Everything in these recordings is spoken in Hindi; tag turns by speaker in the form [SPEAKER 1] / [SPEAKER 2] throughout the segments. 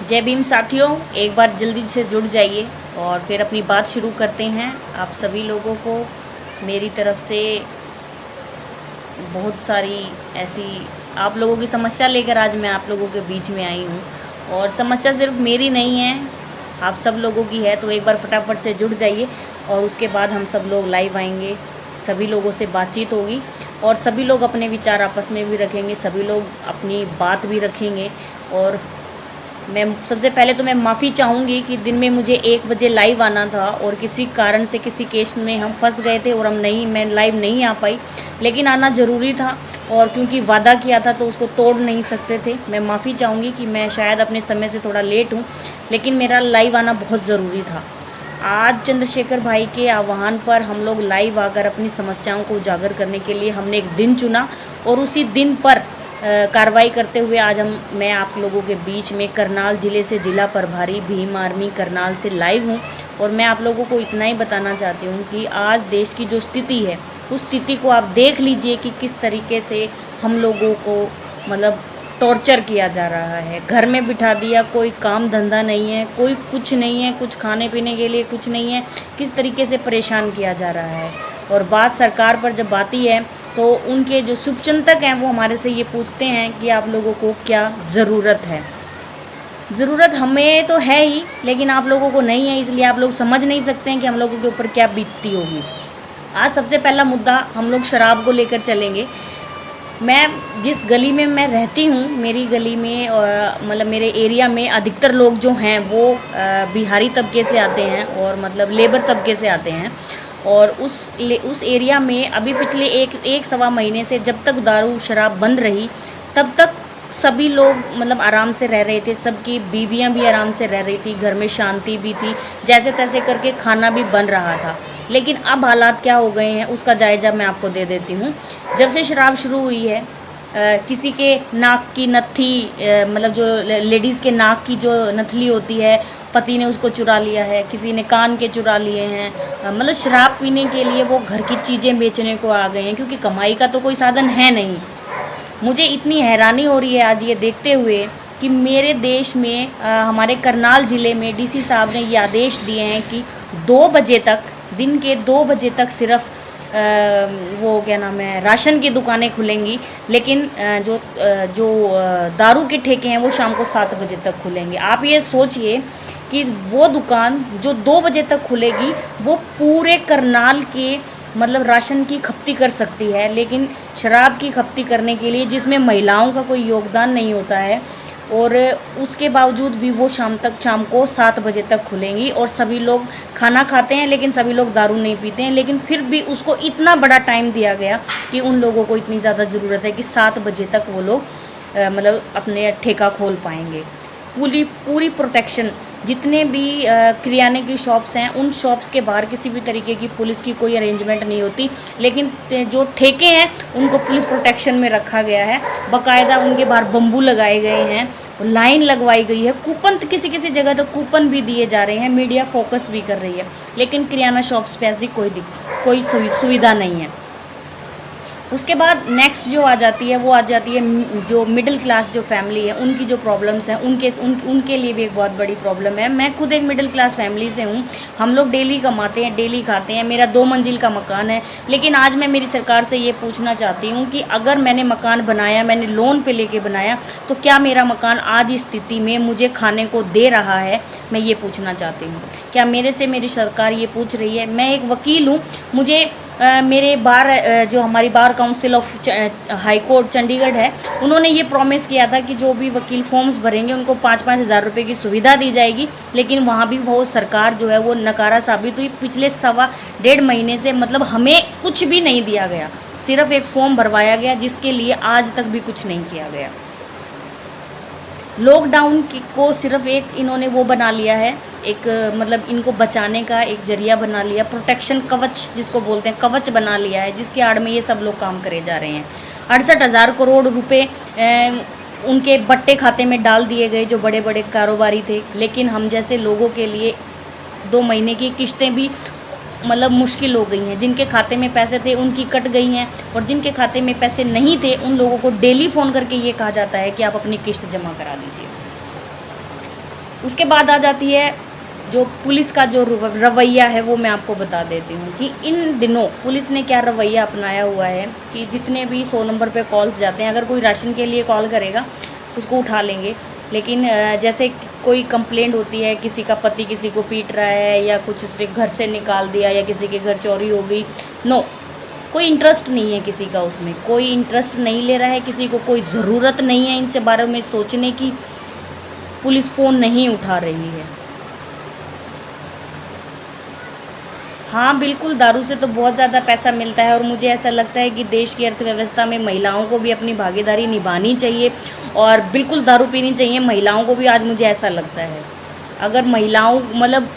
[SPEAKER 1] जय भीम साथियों, एक बार जल्दी से जुड़ जाइए और फिर अपनी बात शुरू करते हैं। आप सभी लोगों को मेरी तरफ से बहुत सारी ऐसी आप लोगों की समस्या लेकर आज मैं आप लोगों के बीच में आई हूँ। और समस्या सिर्फ मेरी नहीं है, आप सब लोगों की है। तो एक बार फटाफट से जुड़ जाइए और उसके बाद हम सब लोग लाइव आएंगे, सभी लोगों से बातचीत होगी और सभी लोग अपने विचार आपस में भी रखेंगे, सभी लोग अपनी बात भी रखेंगे। और मैं सबसे पहले तो मैं माफ़ी चाहूँगी कि दिन में मुझे 1 बजे लाइव आना था और किसी कारण से किसी केस में हम फंस गए थे और मैं लाइव नहीं आ पाई, लेकिन आना ज़रूरी था और क्योंकि वादा किया था तो उसको तोड़ नहीं सकते थे। मैं माफ़ी चाहूँगी कि मैं शायद अपने समय से थोड़ा लेट हूँ, लेकिन मेरा लाइव आना बहुत ज़रूरी था। आज चंद्रशेखर भाई के आह्वान पर हम लोग लाइव आकर अपनी समस्याओं को उजागर करने के लिए हमने एक दिन चुना और उसी दिन पर कार्रवाई करते हुए आज मैं आप लोगों के बीच में करनाल ज़िले से ज़िला प्रभारी भीम आर्मी करनाल से लाइव हूँ। और मैं आप लोगों को इतना ही बताना चाहती हूँ कि आज देश की जो स्थिति है उस स्थिति को आप देख लीजिए कि किस तरीके से हम लोगों को मतलब टॉर्चर किया जा रहा है। घर में बिठा दिया, कोई काम धंधा नहीं है, कोई कुछ नहीं है, कुछ खाने पीने के लिए कुछ नहीं है, किस तरीके से परेशान किया जा रहा है। और बात सरकार पर जब आती है तो उनके जो शुभचिंतक हैं वो हमारे से ये पूछते हैं कि आप लोगों को क्या ज़रूरत है। ज़रूरत हमें तो है ही, लेकिन आप लोगों को नहीं है, इसलिए आप लोग समझ नहीं सकते हैं कि हम लोगों के ऊपर क्या बीतती होगी। आज सबसे पहला मुद्दा हम लोग शराब को लेकर चलेंगे। मैं जिस गली में मैं रहती हूँ, मेरी गली में मतलब मेरे एरिया में अधिकतर लोग जो हैं वो बिहारी तबके से आते हैं और मतलब लेबर तबके से आते हैं। और उस एरिया में अभी पिछले एक सवा महीने से जब तक दारू शराब बंद रही तब तक सभी लोग मतलब आराम से रह रहे थे, सबकी बीवियां भी आराम से रह रही थी, घर में शांति भी थी, जैसे तैसे करके खाना भी बन रहा था। लेकिन अब हालात क्या हो गए हैं उसका जायज़ा मैं आपको दे देती हूँ। जब से शराब शुरू हुई है किसी के नाक की नत्थी मतलब जो लेडीज़ के नाक की जो नथली होती है पति ने उसको चुरा लिया है, किसी ने कान के चुरा लिए हैं। मतलब शराब पीने के लिए वो घर की चीज़ें बेचने को आ गए हैं, क्योंकि कमाई का तो कोई साधन है नहीं। मुझे इतनी हैरानी हो रही है आज ये देखते हुए कि मेरे देश में हमारे करनाल ज़िले में डीसी साहब ने ये आदेश दिए हैं कि 2 बजे तक, दिन के 2 बजे तक सिर्फ वो क्या नाम है राशन की दुकानें खुलेंगी, लेकिन जो दारू के ठेके हैं वो शाम को 7 बजे तक खुलेंगे। आप ये सोचिए कि वो दुकान जो 2 बजे तक खुलेगी वो पूरे करनाल के मतलब राशन की खपती कर सकती है, लेकिन शराब की खपती करने के लिए जिसमें महिलाओं का कोई योगदान नहीं होता है और उसके बावजूद भी वो शाम को 7 बजे तक खुलेंगी। और सभी लोग खाना खाते हैं लेकिन सभी लोग दारू नहीं पीते हैं, लेकिन फिर भी उसको इतना बड़ा टाइम दिया गया कि उन लोगों को इतनी ज़्यादा ज़रूरत है कि 7 बजे तक वो लोग मतलब अपने ठेका खोल पाएंगे। पूरी प्रोटेक्शन, जितने भी किराने की शॉप्स हैं उन शॉप्स के बाहर किसी भी तरीके की पुलिस की कोई अरेंजमेंट नहीं होती, लेकिन जो ठेके हैं उनको पुलिस प्रोटेक्शन में रखा गया है। बाकायदा उनके बाहर बम्बू लगाए गए हैं, लाइन लगवाई गई है, कूपन किसी जगह तो कूपन भी दिए जा रहे हैं, मीडिया फोकस भी कर रही है, लेकिन किराना शॉप्स पे ऐसी कोई सुविधा नहीं है। उसके बाद नेक्स्ट जो आ जाती है वो आ जाती है जो मिडिल क्लास जो फैमिली है उनकी जो प्रॉब्लम्स हैं उनके लिए भी एक बहुत बड़ी प्रॉब्लम है। मैं खुद एक मिडिल क्लास फैमिली से हूँ, हम लोग डेली कमाते हैं, डेली खाते हैं। मेरा 2 मंजिल का मकान है, लेकिन आज मैं मेरी सरकार से ये पूछना चाहती हूँ कि अगर मैंने मकान बनाया, मैंने लोन पे लेके बनाया, तो क्या मेरा मकान आज इस स्थिति में मुझे खाने को दे रहा है? मैं ये पूछना चाहती हूँ। क्या मेरे से मेरी सरकार ये पूछ रही है? मैं एक वकील हूँ, मुझे मेरे जो हमारी bar council of high court Chandigarh है, उन्होंने ये प्रॉमिस किया था कि जो भी वकील फॉर्म्स भरेंगे उनको 5-5 हज़ार रुपये की सुविधा दी जाएगी, लेकिन वहाँ भी वो सरकार जो है वो नकारा साबित हुई। पिछले 1.5 महीने से मतलब हमें कुछ भी नहीं दिया गया, सिर्फ एक फॉर्म भरवाया गया जिसके लिए आज तक भी कुछ नहीं किया गया। लॉकडाउन को सिर्फ एक इन्होंने वो बना लिया है, एक मतलब इनको बचाने का एक जरिया बना लिया, प्रोटेक्शन कवच जिसको बोलते हैं, कवच बना लिया है, जिसके आड़ में ये सब लोग काम करे जा रहे हैं। 68,000 करोड़ रुपए उनके बट्टे खाते में डाल दिए गए जो बड़े बड़े कारोबारी थे, लेकिन हम जैसे लोगों के लिए 2 महीने की किस्तें भी मतलब मुश्किल हो गई हैं। जिनके खाते में पैसे थे उनकी कट गई हैं, और जिनके खाते में पैसे नहीं थे उन लोगों को डेली फ़ोन करके ये कहा जाता है कि आप अपनी किस्त जमा करा दीजिए। उसके बाद आ जाती है जो पुलिस का जो रवैया है, वो मैं आपको बता देती हूँ कि इन दिनों पुलिस ने क्या रवैया अपनाया हुआ है कि जितने भी 100 नंबर पे कॉल्स जाते हैं, अगर कोई राशन के लिए कॉल करेगा उसको उठा लेंगे, लेकिन जैसे कोई कंप्लेंट होती है, किसी का पति किसी को पीट रहा है या कुछ उसने घर से निकाल दिया या किसी के घर चोरी हो गई, नो, कोई इंटरेस्ट नहीं है किसी का, उसमें कोई इंटरेस्ट नहीं ले रहा है, किसी को कोई ज़रूरत नहीं है इनसे बारे में सोचने की, पुलिस फ़ोन नहीं उठा रही है। हाँ बिल्कुल, दारू से तो बहुत ज़्यादा पैसा मिलता है और मुझे ऐसा लगता है कि देश की अर्थव्यवस्था में महिलाओं को भी अपनी भागीदारी निभानी चाहिए और बिल्कुल दारू पीनी चाहिए महिलाओं को भी। आज मुझे ऐसा लगता है अगर महिलाओं मतलब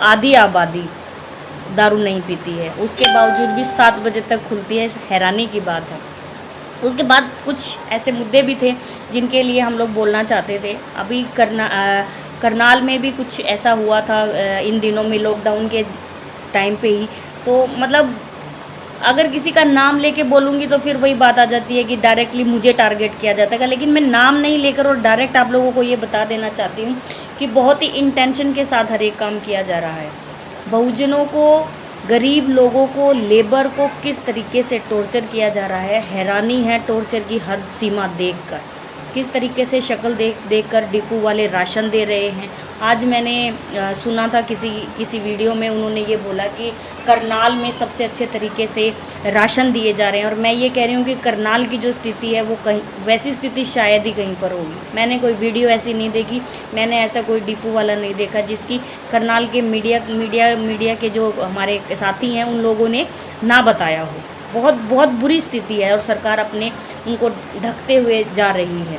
[SPEAKER 1] आधी आबादी दारू नहीं पीती है, उसके बावजूद भी 7 बजे तक खुलती है, हैरानी की बात है। उसके बाद कुछ ऐसे मुद्दे भी थे जिनके लिए हम लोग बोलना चाहते थे। अभी करनाल में भी कुछ ऐसा हुआ था इन दिनों में, लॉकडाउन के टाइम पे ही। तो मतलब अगर किसी का नाम लेके बोलूँगी तो फिर वही बात आ जाती है कि डायरेक्टली मुझे टारगेट किया जाता है, लेकिन मैं नाम नहीं लेकर और डायरेक्ट आप लोगों को ये बता देना चाहती हूँ कि बहुत ही इंटेंशन के साथ हर एक काम किया जा रहा है। बहुजनों को, गरीब लोगों को, लेबर को किस तरीके से टॉर्चर किया जा रहा है, हैरानी है टॉर्चर की हद सीमा देखकर। किस तरीके से शक्ल देख कर डिपो वाले राशन दे रहे हैं। आज मैंने सुना था किसी वीडियो में, उन्होंने ये बोला कि करनाल में सबसे अच्छे तरीके से राशन दिए जा रहे हैं, और मैं ये कह रही हूँ कि करनाल की जो स्थिति है वो कहीं वैसी स्थिति शायद ही कहीं पर होगी। मैंने कोई वीडियो ऐसी नहीं देखी, मैंने ऐसा कोई डिपो वाला नहीं देखा जिसकी करनाल के मीडिया के जो हमारे साथी हैं उन लोगों ने ना बताया हो। बहुत बहुत बुरी स्थिति है और सरकार अपने उनको ढकते हुए जा रही है।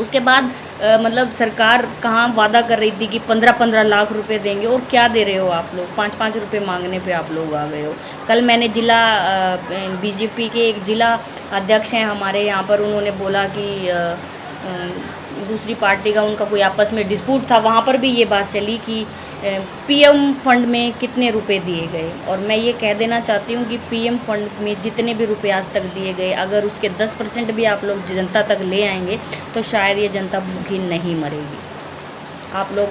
[SPEAKER 1] उसके बाद मतलब सरकार कहाँ वादा कर रही थी कि 15-15 लाख रुपए देंगे, और क्या दे रहे हो आप लोग? 5-5 रुपये मांगने पे आप लोग आ गए हो। कल मैंने जिला बीजेपी के एक जिला अध्यक्ष हैं हमारे यहाँ पर, उन्होंने बोला कि दूसरी पार्टी का उनका कोई आपस में डिस्प्यूट था, वहाँ पर भी ये बात चली कि पीएम फंड में कितने रुपए दिए गए। और मैं ये कह देना चाहती हूँ कि पीएम फंड में जितने भी रुपए आज तक दिए गए, अगर उसके 10% भी आप लोग जनता तक ले आएंगे तो शायद ये जनता भूखी नहीं मरेगी। आप लोग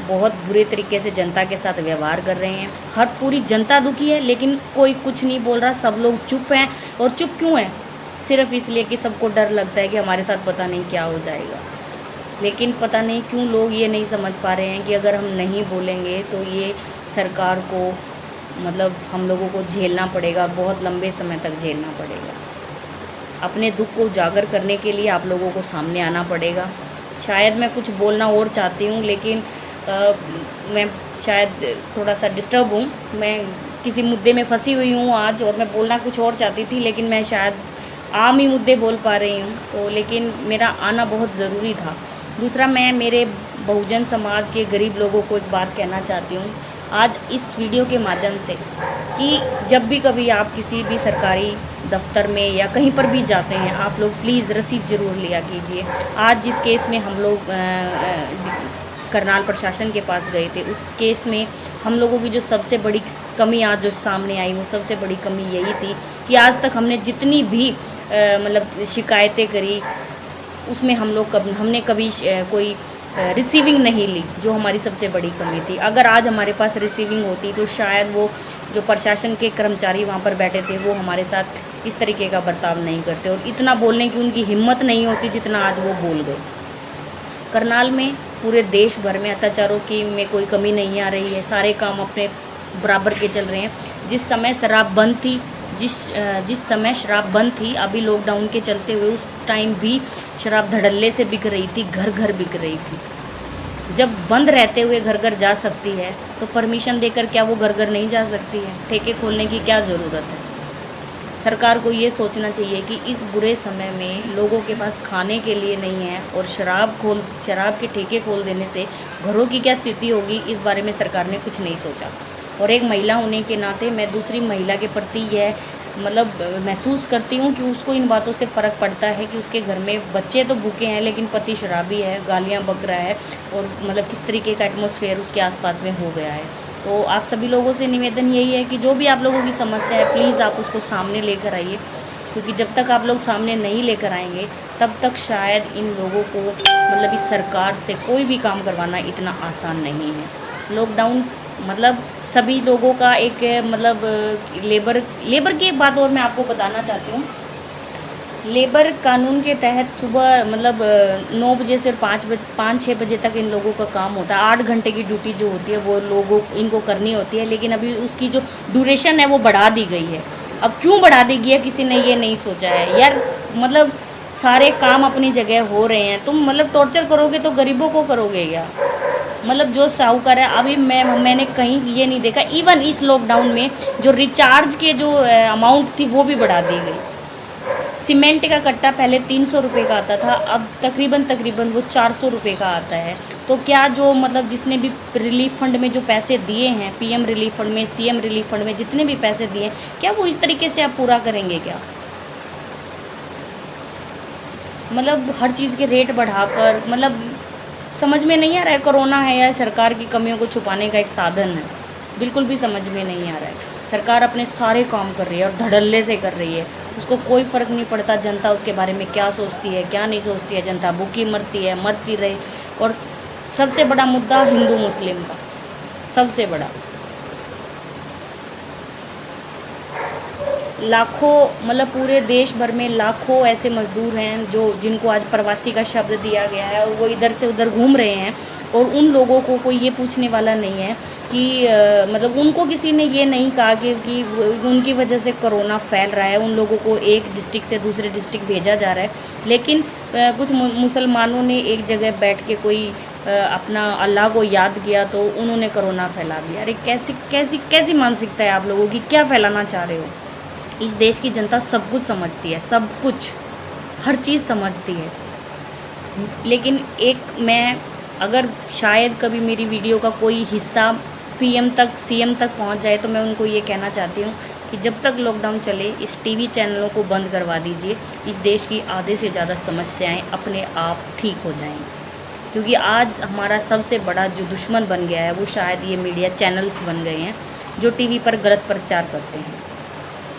[SPEAKER 1] बहुत बुरे तरीके से जनता के साथ व्यवहार कर रहे हैं। हर पूरी जनता दुखी है लेकिन कोई कुछ नहीं बोल रहा, सब लोग चुप हैं। और चुप क्यों हैं? सिर्फ इसलिए कि सबको डर लगता है कि हमारे साथ पता नहीं क्या हो जाएगा। लेकिन पता नहीं क्यों लोग ये नहीं समझ पा रहे हैं कि अगर हम नहीं बोलेंगे तो ये सरकार को मतलब हम लोगों को झेलना पड़ेगा, बहुत लंबे समय तक झेलना पड़ेगा। अपने दुख को उजागर करने के लिए आप लोगों को सामने आना पड़ेगा। शायद मैं कुछ बोलना और चाहती हूँ लेकिन मैं शायद थोड़ा सा डिस्टर्ब हूँ। मैं किसी मुद्दे में फंसी हुई हूँ आज, और मैं बोलना कुछ और चाहती थी लेकिन मैं शायद आम ही मुद्दे बोल पा रही हूँ। तो लेकिन मेरा आना बहुत ज़रूरी था। दूसरा, मैं मेरे बहुजन समाज के गरीब लोगों को एक बात कहना चाहती हूँ आज इस वीडियो के माध्यम से कि जब भी कभी आप किसी भी सरकारी दफ्तर में या कहीं पर भी जाते हैं, आप लोग प्लीज़ रसीद ज़रूर लिया कीजिए। आज जिस केस में हम लोग करनाल प्रशासन के पास गए थे, उस केस में हम लोगों की जो सबसे बड़ी कमी आज जो सामने आई, वो सबसे बड़ी कमी यही थी कि आज तक हमने जितनी भी मतलब शिकायतें करी उसमें हमने कभी कोई रिसीविंग नहीं ली, जो हमारी सबसे बड़ी कमी थी। अगर आज हमारे पास रिसीविंग होती तो शायद वो जो प्रशासन के कर्मचारी वहाँ पर बैठे थे वो हमारे साथ इस तरीके का बर्ताव नहीं करते और इतना बोलने की उनकी हिम्मत नहीं होती जितना आज वो बोल गए। करनाल में पूरे देश भर में अत्याचारों की में कोई कमी नहीं आ रही है, सारे काम अपने बराबर के चल रहे हैं। जिस समय शराब बंद थी, जिस समय शराब बंद थी, अभी लॉकडाउन के चलते हुए उस टाइम भी शराब धड़ल्ले से बिक रही थी, घर घर बिक रही थी। जब बंद रहते हुए घर घर जा सकती है तो परमिशन देकर क्या वो घर घर नहीं जा सकती है? ठेके खोलने की क्या ज़रूरत है? सरकार को ये सोचना चाहिए कि इस बुरे समय में लोगों के पास खाने के लिए नहीं है और शराब के ठेके खोल देने से घरों की क्या स्थिति होगी, इस बारे में सरकार ने कुछ नहीं सोचा। और एक महिला होने के नाते मैं दूसरी महिला के प्रति यह मतलब महसूस करती हूँ कि उसको इन बातों से फ़र्क पड़ता है कि उसके घर में बच्चे तो भूखे हैं लेकिन पति शराबी है, गालियाँ बक रहा है और मतलब किस तरीके का एटमॉस्फेयर उसके आसपास में हो गया है। तो आप सभी लोगों से निवेदन यही है कि जो भी आप लोगों की समस्या है प्लीज़ आप उसको सामने लेकर आइए। क्योंकि जब तक आप लोग सामने नहीं लेकर आएंगे तब तक शायद इन लोगों को मतलब इस सरकार से कोई भी काम करवाना इतना आसान नहीं है। लॉकडाउन मतलब सभी लोगों का एक मतलब लेबर की एक बात और मैं आपको बताना चाहती हूँ। लेबर कानून के तहत सुबह मतलब 9 बजे से 5-6 बजे तक इन लोगों का काम होता है। 8 घंटे की ड्यूटी जो होती है वो लोगों इनको करनी होती है, लेकिन अभी उसकी जो ड्यूरेशन है वो बढ़ा दी गई है। अब क्यों बढ़ा दी गई है किसी ने ये नहीं सोचा है यार। मतलब सारे काम अपनी जगह हो रहे हैं, तुम मतलब टॉर्चर करोगे तो गरीबों को करोगे क्या। मतलब जो साहूकार है, अभी मैंने कहीं ये नहीं देखा। इवन इस लॉकडाउन में जो रिचार्ज के जो अमाउंट थी वो भी बढ़ा दी गई। सीमेंट का कट्टा पहले 300 रुपये का आता था, अब तकरीबन वो 400 रुपये का आता है। तो क्या जो मतलब जिसने भी रिलीफ फंड में जो पैसे दिए हैं, पीएम रिलीफ फंड में, सीएम रिलीफ फंड में जितने भी पैसे दिए हैं, क्या वो इस तरीके से आप पूरा करेंगे क्या। मतलब हर चीज़ के रेट बढ़ाकर मतलब समझ में नहीं आ रहा है कोरोना है या सरकार की कमियों को छुपाने का एक साधन है। बिल्कुल भी समझ में नहीं आ रहा है। सरकार अपने सारे काम कर रही है और धड़ल्ले से कर रही है, उसको कोई फ़र्क नहीं पड़ता जनता उसके बारे में क्या सोचती है क्या नहीं सोचती है। जनता भूखी मरती है, मरती रहे। और सबसे बड़ा मुद्दा हिंदू मुस्लिम का, सबसे बड़ा लाखों मतलब पूरे देश भर में लाखों ऐसे मज़दूर हैं जो जिनको आज प्रवासी का शब्द दिया गया है और वो इधर से उधर घूम रहे हैं। और उन लोगों को कोई ये पूछने वाला नहीं है कि मतलब उनको किसी ने ये नहीं कहा कि उनकी वजह से कोरोना फैल रहा है। उन लोगों को एक डिस्ट्रिक्ट से दूसरे डिस्ट्रिक्ट भेजा जा रहा है, लेकिन कुछ मुसलमानों ने एक जगह बैठ के कोई अपना अल्लाह को याद किया तो उन्होंने कोरोना फैला दिया। अरे कैसी कैसी कैसी मानसिकता है आप लोगों की, क्या फैलाना चाह रहे हो। इस देश की जनता सब कुछ समझती है, सब कुछ, हर चीज़ समझती है। लेकिन एक मैं अगर शायद कभी मेरी वीडियो का कोई हिस्सा पीएम तक सीएम तक पहुंच जाए तो मैं उनको ये कहना चाहती हूँ कि जब तक लॉकडाउन चले इस टीवी चैनलों को बंद करवा दीजिए। इस देश की आधे से ज़्यादा समस्याएं अपने आप ठीक हो जाएंगी। क्योंकि आज हमारा सबसे बड़ा जो दुश्मन बन गया है वो शायद ये मीडिया चैनल्स बन गए हैं जो टीवी पर गलत प्रचार करते हैं।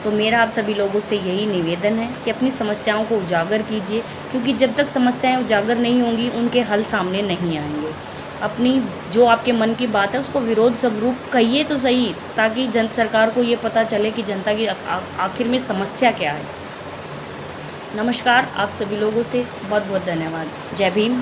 [SPEAKER 1] तो मेरा आप सभी लोगों से यही निवेदन है कि अपनी समस्याओं को उजागर कीजिए, क्योंकि जब तक समस्याएं उजागर नहीं होंगी उनके हल सामने नहीं आएंगे। अपनी जो आपके मन की बात है उसको विरोध स्वरूप कहिए तो सही, ताकि सरकार को ये पता चले कि जनता की आखिर में समस्या क्या है। नमस्कार, आप सभी लोगों से बहुत बहुत धन्यवाद। जय भीम।